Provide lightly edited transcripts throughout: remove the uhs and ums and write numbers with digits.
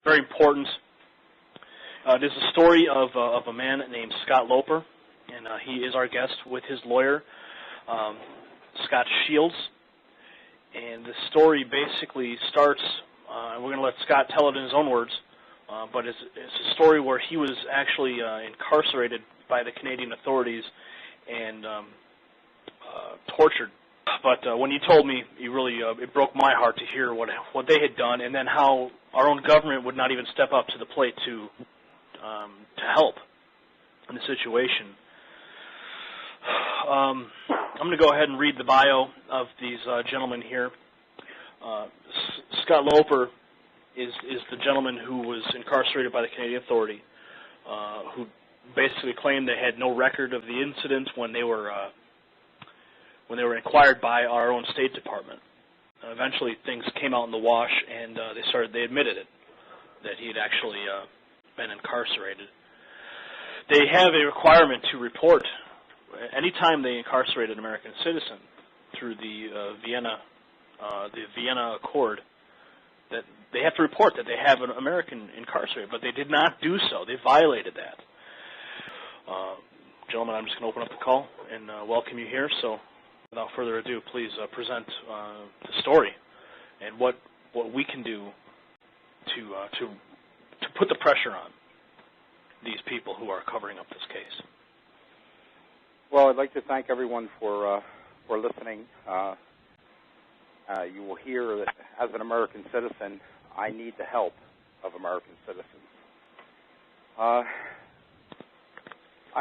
very important. This is a story of a man named Scott Loper, and he is our guest with his lawyer, Scott Shields. And the story basically starts, and we're going to let Scott tell it in his own words, but it's a story where he was actually incarcerated by the Canadian authorities and tortured. But when he told me, it broke my heart to hear what they had done, and then how our own government would not even step up to the plate to help in the situation. I'm going to go ahead and read the bio of these gentlemen here. Scott Loper is the gentleman who was incarcerated by the Canadian Authority, who basically claimed they had no record of the incident when they were inquired by our own State Department. Eventually, things came out in the wash, and they admitted it, that he had actually been incarcerated. They have a requirement to report anytime they incarcerate an American citizen through the Vienna Accord, that they have to report that they have an American incarcerated, but they did not do so. They violated that. Gentlemen, I'm just going to open up the call and welcome you here. So, without further ado, please present the story and what we can do to put the pressure on these people who are covering up this case. Well, I'd like to thank everyone for listening. You will hear that as an American citizen, I need the help of American citizens. I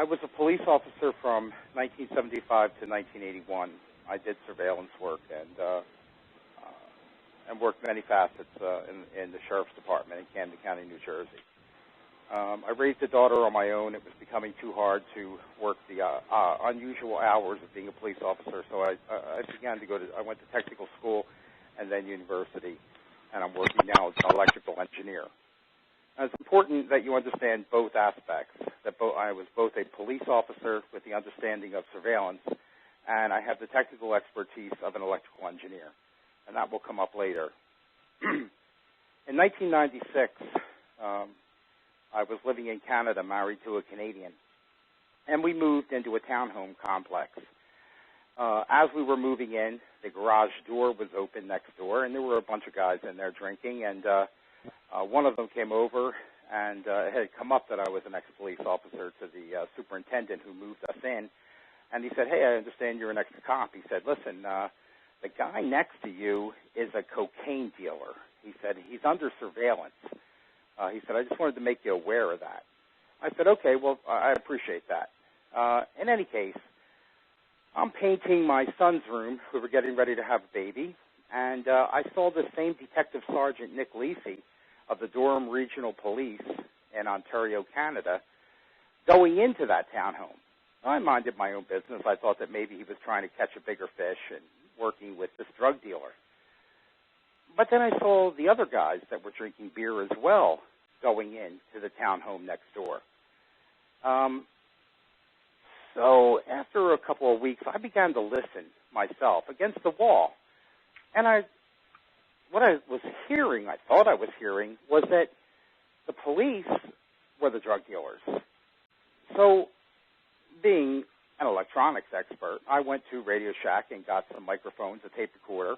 was a police officer from 1975 to 1981. I did surveillance work and worked many facets in the Sheriff's Department in Camden County, New Jersey. I raised a daughter on my own. It was becoming too hard to work the unusual hours of being a police officer, so I went to technical school and then university, and I'm working now as an electrical engineer. And it's important that you understand both aspects, that I was both a police officer with the understanding of surveillance, and I have the technical expertise of an electrical engineer, and that will come up later. In 1996, I was living in Canada, married to a Canadian, and we moved into a townhome complex. As we were moving in, the garage door was open next door, and there were a bunch of guys in there drinking, and one of them came over, and it had come up that I was an ex-police officer to the superintendent who moved us in, and he said, "Hey, I understand you're an ex-cop." He said, "Listen, the guy next to you is a cocaine dealer." He said, "He's under surveillance." He said, "I just wanted to make you aware of that." I said, "Okay, well, I appreciate that." In any case, I'm painting my son's room. We were getting ready to have a baby, and I saw the same Detective Sergeant Nick Lisi of the Durham Regional Police in Ontario, Canada, going into that townhome. I minded my own business. I thought that maybe he was trying to catch a bigger fish and working with this drug dealer. But then I saw the other guys that were drinking beer as well going into the townhome next door. So after a couple of weeks, I began to listen myself against the wall. And what I was hearing, I thought I was hearing, was that the police were the drug dealers. So being an electronics expert, I went to Radio Shack and got some microphones, a tape recorder,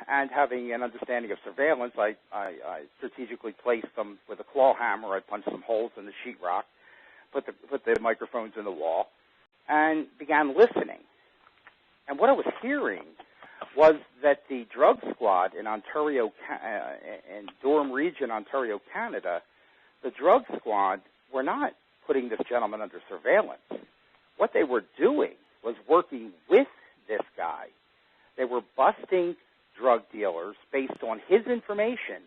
and having an understanding of surveillance, I strategically placed them with a claw hammer. I punched some holes in the sheetrock, put the microphones in the wall, and began listening. And what I was hearing was that the drug squad in Ontario, in Durham Region, Ontario, Canada, the drug squad were not putting this gentleman under surveillance. What they were doing was working with this guy. They were busting drug dealers based on his information.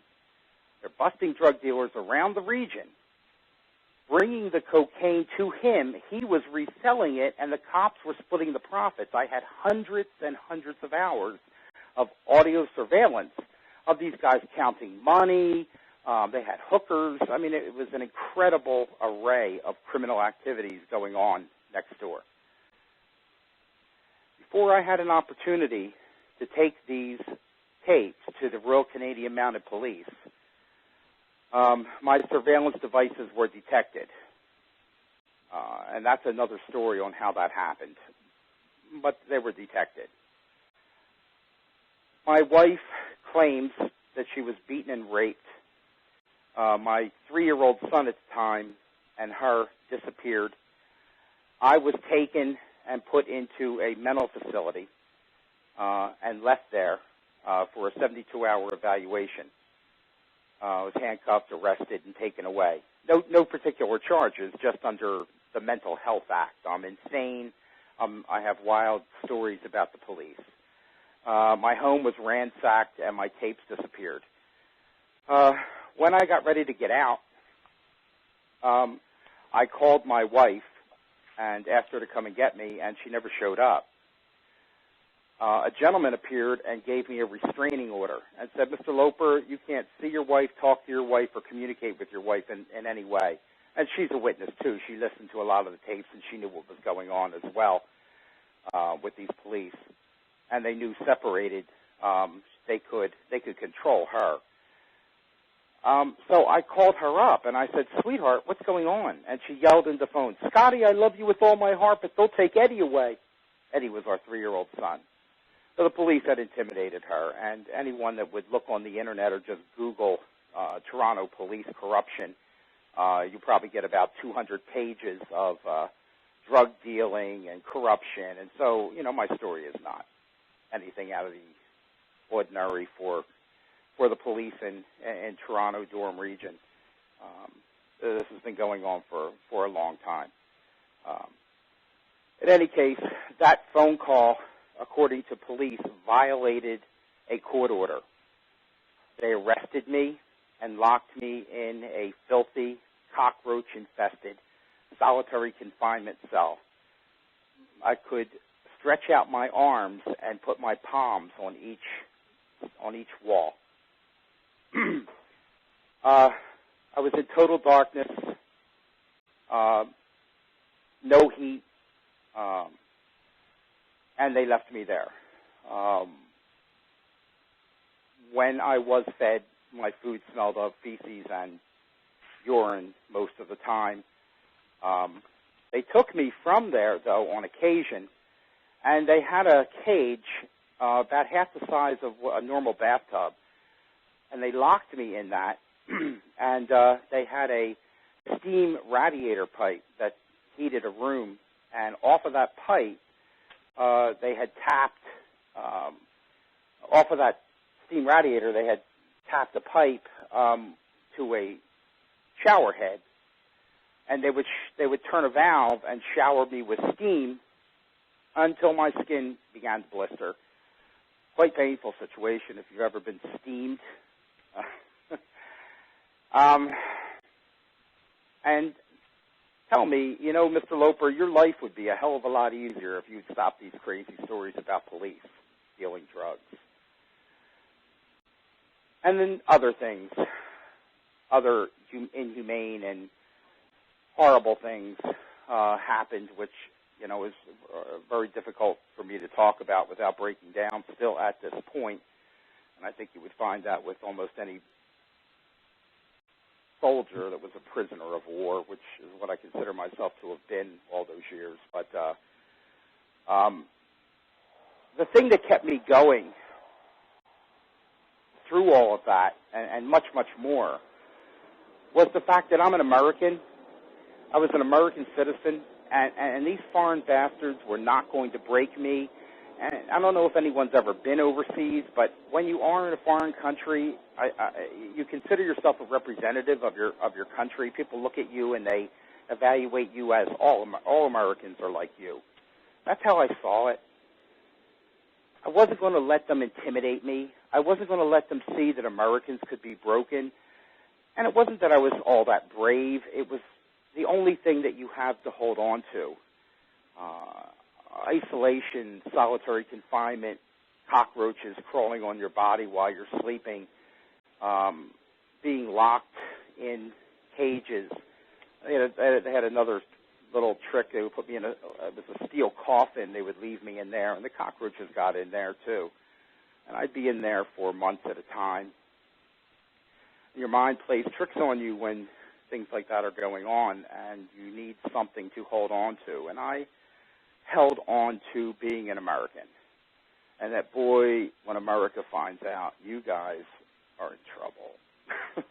They're busting drug dealers around the region, bringing the cocaine to him. He was reselling it, and the cops were splitting the profits. I had hundreds and hundreds of hours of audio surveillance of these guys counting money. They had hookers. I mean, it was an incredible array of criminal activities going on next door. Before I had an opportunity to take these tapes to the Royal Canadian Mounted Police, my surveillance devices were detected. And that's another story on how that happened. But they were detected. My wife claims that she was beaten and raped. My 3-year-old son at the time and her disappeared. I was taken and put into a mental facility and left there for a 72-hour evaluation. I was handcuffed, arrested, and taken away. No particular charges, just under the Mental Health Act. I'm insane. I have wild stories about the police. My home was ransacked, and my tapes disappeared. When I got ready to get out, I called my wife and asked her to come and get me, and she never showed up. A gentleman appeared and gave me a restraining order and said, Mr. Loper, you can't see your wife, talk to your wife, or communicate with your wife in any way. And she's a witness, too. She listened to a lot of the tapes, and she knew what was going on as well with these police. And they knew separated they could control her. So I called her up, and I said, sweetheart, what's going on? And she yelled into the phone, Scotty, I love you with all my heart, but they'll take Eddie away. Eddie was our 3-year-old son. So the police had intimidated her, and anyone that would look on the Internet or just Google Toronto police corruption, you probably get about 200 pages of drug dealing and corruption. And so, my story is not anything out of the ordinary for the police in Toronto-Durham region. This has been going on for a long time. In any case, that phone call, according to police, violated a court order. They arrested me and locked me in a filthy, cockroach-infested, solitary confinement cell. I could stretch out my arms and put my palms on each wall. I was in total darkness, no heat, and they left me there. When I was fed, my food smelled of feces and urine most of the time. They took me from there, though, on occasion, and they had a cage about half the size of a normal bathtub, and they locked me in that, and they had a steam radiator pipe that heated a room, and off of that pipe, they had tapped, off of that steam radiator, they had tapped a pipe to a shower head, and they would turn a valve and shower me with steam until my skin began to blister. Quite painful situation if you've ever been steamed. And tell me, Mr. Loper, your life would be a hell of a lot easier if you'd stop these crazy stories about police dealing drugs. And then other things, other inhumane and horrible things happened, which, is very difficult for me to talk about without breaking down still at this point. And I think you would find that with almost any soldier that was a prisoner of war, which is what I consider myself to have been all those years. But the thing that kept me going through all of that and much, much more was the fact that I'm an American. I was an American citizen, and these foreign bastards were not going to break me. And I don't know if anyone's ever been overseas, but when you are in a foreign country, you consider yourself a representative of your country. People look at you and they evaluate you as all Americans are like you. That's how I saw it. I wasn't going to let them intimidate me. I wasn't going to let them see that Americans could be broken. And it wasn't that I was all that brave. It was the only thing that you have to hold on to. Isolation, solitary confinement, cockroaches crawling on your body while you're sleeping, being locked in cages. They had another little trick. They would put me in it was a steel coffin. They would leave me in there, and the cockroaches got in there too. And I'd be in there for months at a time. your mind plays tricks on you when things like that are going on, and you need something to hold on to. And I held on to being an American. And that, boy, when America finds out, you guys are in trouble.